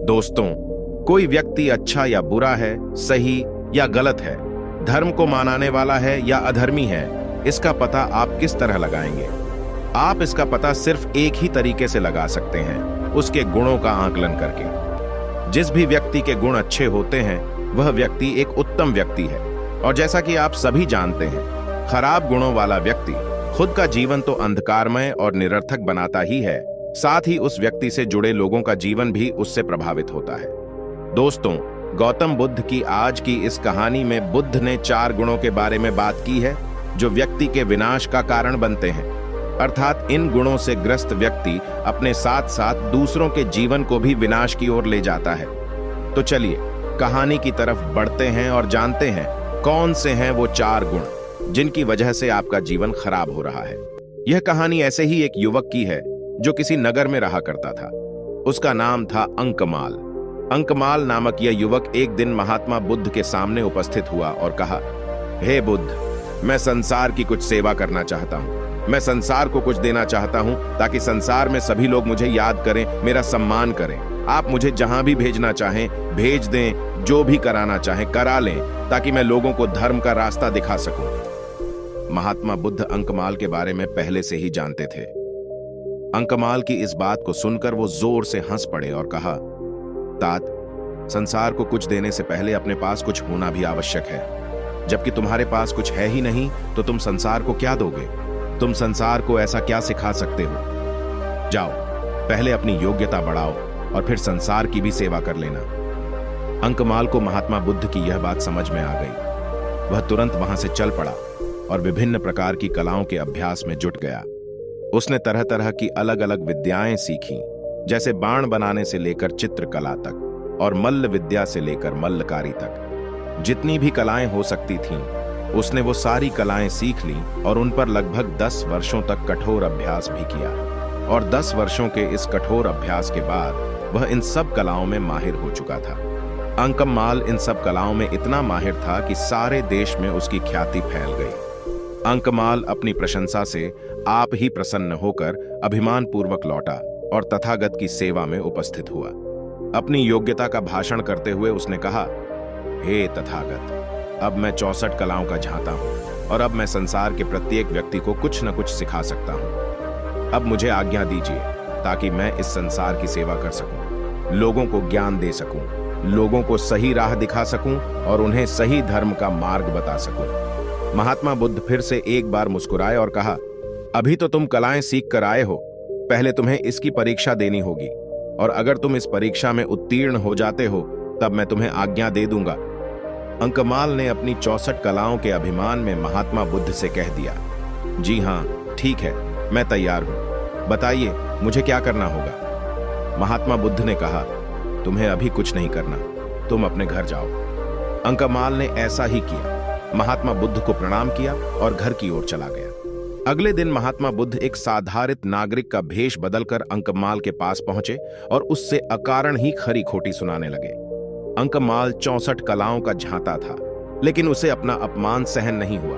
दोस्तों, कोई व्यक्ति अच्छा या बुरा है, सही या गलत है, धर्म को मनाने वाला है या अधर्मी है, इसका पता आप किस तरह लगाएंगे? आप इसका पता सिर्फ एक ही तरीके से लगा सकते हैं, उसके गुणों का आकलन करके। जिस भी व्यक्ति के गुण अच्छे होते हैं वह व्यक्ति एक उत्तम व्यक्ति है, और जैसा कि आप सभी जानते हैं, खराब गुणों वाला व्यक्ति खुद का जीवन तो अंधकारमय और निरर्थक बनाता ही है, साथ ही उस व्यक्ति से जुड़े लोगों का जीवन भी उससे प्रभावित होता है। दोस्तों, गौतम बुद्ध की आज की इस कहानी में बुद्ध ने 4 गुणों के बारे में बात की है जो व्यक्ति के विनाश का कारण बनते हैं। अर्थात इन गुणों से ग्रस्त व्यक्ति अपने साथ साथ दूसरों के जीवन को भी विनाश की ओर ले जाता है। तो चलिए कहानी की तरफ बढ़ते हैं और जानते हैं कौन से हैं वो 4 गुण जिनकी वजह से आपका जीवन खराब हो रहा है। यह कहानी ऐसे ही एक युवक की है जो किसी नगर में रहा करता था। उसका नाम था अंकमाल। अंकमाल नामक यह युवक एक दिन महात्मा बुद्ध के सामने उपस्थित हुआ और कहा, हे बुद्ध, मैं संसार की कुछ सेवा करना चाहता हूँ। मैं संसार को कुछ देना चाहता हूँ ताकि संसार में सभी लोग मुझे याद करें, मेरा सम्मान करें। आप मुझे जहां भी भेजना चाहें भेज दें, जो भी कराना चाहें करा लें, ताकि मैं लोगों को धर्म का रास्ता दिखा सकूं। महात्मा बुद्ध अंकमाल के बारे में पहले से ही जानते थे। अंकमाल की इस बात को सुनकर वो जोर से हंस पड़े और कहा, तात, संसार को कुछ देने से पहले अपने पास कुछ होना भी आवश्यक है। जबकि तुम्हारे पास कुछ है ही नहीं तो तुम संसार को क्या दोगे? तुम संसार को ऐसा क्या सिखा सकते हो? जाओ, पहले अपनी योग्यता बढ़ाओ और फिर संसार की भी सेवा कर लेना। अंकमाल को महात्मा बुद्ध की यह बात समझ में आ गई। वह तुरंत वहां से चल पड़ा और विभिन्न प्रकार की कलाओं के अभ्यास में जुट गया। उसने तरह तरह की अलग अलग विद्याएं सीखी, जैसे बाण बनाने से लेकर चित्रकला तक और मल्ल विद्या से लेकर मल्लकारी तक। जितनी भी कलाएं हो सकती थीं, उसने वो सारी कलाएं सीख ली और उन पर लगभग 10 वर्षों तक कठोर अभ्यास भी किया। और 10 वर्षों के इस कठोर अभ्यास के बाद वह इन सब कलाओं में माहिर हो चुका था। अंकमाल इन सब कलाओं में इतना माहिर था कि सारे देश में उसकी ख्याति फैल गई। अंकमाल अपनी प्रशंसा से आप ही प्रसन्न होकर अभिमान पूर्वक लौटा और तथागत की सेवा में उपस्थित हुआ। अपनी योग्यता का भाषण करते हुए उसने कहा, हे तथागत, अब मैं 64 कलाओं का झांता हूं और अब मैं संसार के प्रत्येक व्यक्ति को कुछ न कुछ सिखा सकता हूं। अब मुझे आज्ञा दीजिए ताकि मैं इस संसार की सेवा कर सकूं, लोगों को ज्ञान दे सकूं, लोगों को सही राह दिखा सकूं और उन्हें सही धर्म का मार्ग बता सकूं। महात्मा बुद्ध फिर से एक बार मुस्कुराए और कहा, अभी तो तुम कलाएं सीख कर आए हो, पहले तुम्हें इसकी परीक्षा देनी होगी, और अगर तुम इस परीक्षा में उत्तीर्ण हो जाते हो तब मैं तुम्हें आज्ञा दे दूंगा। अंकमाल ने अपनी 64 कलाओं के अभिमान में महात्मा बुद्ध से कह दिया, जी हाँ, ठीक है, मैं तैयार हूं, बताइए मुझे क्या करना होगा। महात्मा बुद्ध ने कहा, तुम्हें अभी कुछ नहीं करना, तुम अपने घर जाओ। अंकमाल ने ऐसा ही किया। महात्मा बुद्ध को प्रणाम किया और घर की ओर चला गया। अगले दिन महात्मा बुद्ध एक साधारित नागरिक का भेष बदलकर अंकमाल के पास पहुंचे और उससे अकारण ही खरी खोटी सुनाने लगे। अंकमाल 64 कलाओं का झांता था, लेकिन उसे अपना अपमान सहन नहीं हुआ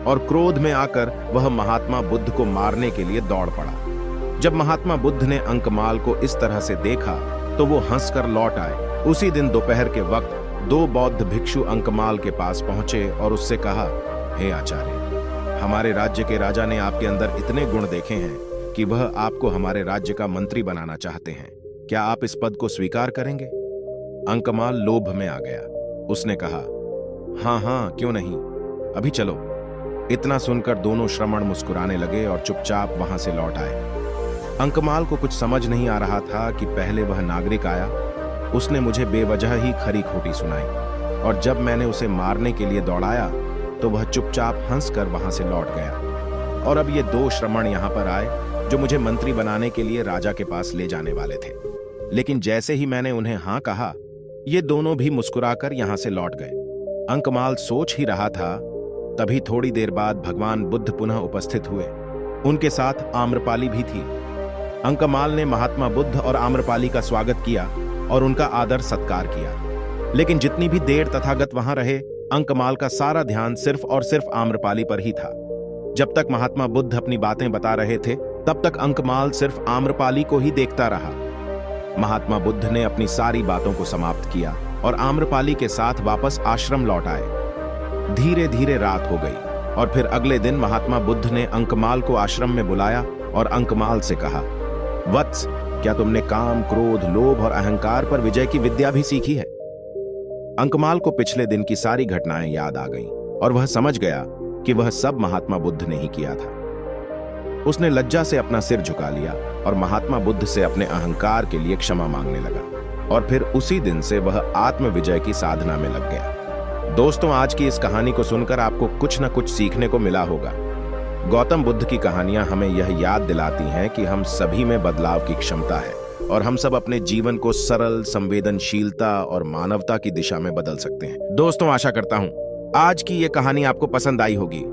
और क्रोध में आकर वह महात्मा बुद्ध को मारने के लिए दौड़ पड़ा। जब महात्मा बुद्ध ने अंकमाल को इस तरह से देखा तो वो हंसकर लौट आए। उसी दिन दोपहर के वक्त 2 बौद्ध भिक्षु अंकमाल के पास पहुंचे और उससे कहा, हे आचार्य, हमारे राज्य के राजा ने आपके अंदर इतने गुण देखे हैं कि वह आपको हमारे राज्य का मंत्री बनाना चाहते हैं। क्या आप इस पद को स्वीकार करेंगे? अंकमाल लोभ में आ गया। उसने कहा, हाँ हाँ, क्यों नहीं, अभी चलो। इतना सुनकर दोनों श्रमण मुस्कुराने लगे और चुपचाप वहां से लौट आए। अंकमाल को कुछ समझ नहीं आ रहा था कि पहले वह नागरिक आया, उसने मुझे बेवजह ही खरी खोटी सुनाई, और जब मैंने उसे मारने के लिए दौड़ाया तो वह चुपचाप हंसकर वहां से लौट गया। और अब ये 2 श्रमण यहां पर आए जो मुझे मंत्री बनाने के लिए राजा के पास ले जाने वाले थे। लेकिन जैसे ही मैंने उन्हें हां कहा, ये दोनों भी मुस्कुराकर यहां से लौट गए। अंकमाल सोच ही रहा था, तभी थोड़ी देर बाद भगवान बुद्ध पुनः उपस्थित हुए। उनके साथ आम्रपाली भी थी। अंकमाल ने महात्मा बुद्ध और आम्रपाली का स्वागत किया और उनका आदर सत्कार किया। लेकिन जितनी भी देर तथागत वहां रहे, अंकमाल का सारा ध्यान सिर्फ और सिर्फ आम्रपाली पर ही था। जब तक महात्मा बुद्ध अपनी बातें बता रहे थे, तब तक अंकमाल सिर्फ आम्रपाली को ही देखता रहा। महात्मा बुद्ध ने अपनी सारी बातों को समाप्त किया और आम्रपाली के साथ वापस आश्रम लौट आए। धीरे धीरे रात हो गई और फिर अगले दिन महात्मा बुद्ध ने अंकमाल को आश्रम में बुलाया और अंकमाल से कहा, वत्स, क्या तुमने काम, क्रोध, लोभ और अहंकार पर विजय की विद्या भी सीखी है? अंकमाल को पिछले दिन की सारी घटनाएं याद आ गईं और वह समझ गया कि वह सब महात्मा बुद्ध ने ही किया था। उसने लज्जा से अपना सिर झुका लिया और महात्मा बुद्ध से अपने अहंकार के लिए क्षमा मांगने लगा और फिर उसी दिन से वह आत्म विजय की साधना में लग गया। दोस्तों, आज की इस कहानी को सुनकर आपको कुछ न कुछ सीखने को मिला होगा। गौतम बुद्ध की कहानियां हमें यह याद दिलाती हैं कि हम सभी में बदलाव की क्षमता है और हम सब अपने जीवन को सरल, संवेदनशीलता और मानवता की दिशा में बदल सकते हैं। दोस्तों, आशा करता हूं आज की ये कहानी आपको पसंद आई होगी।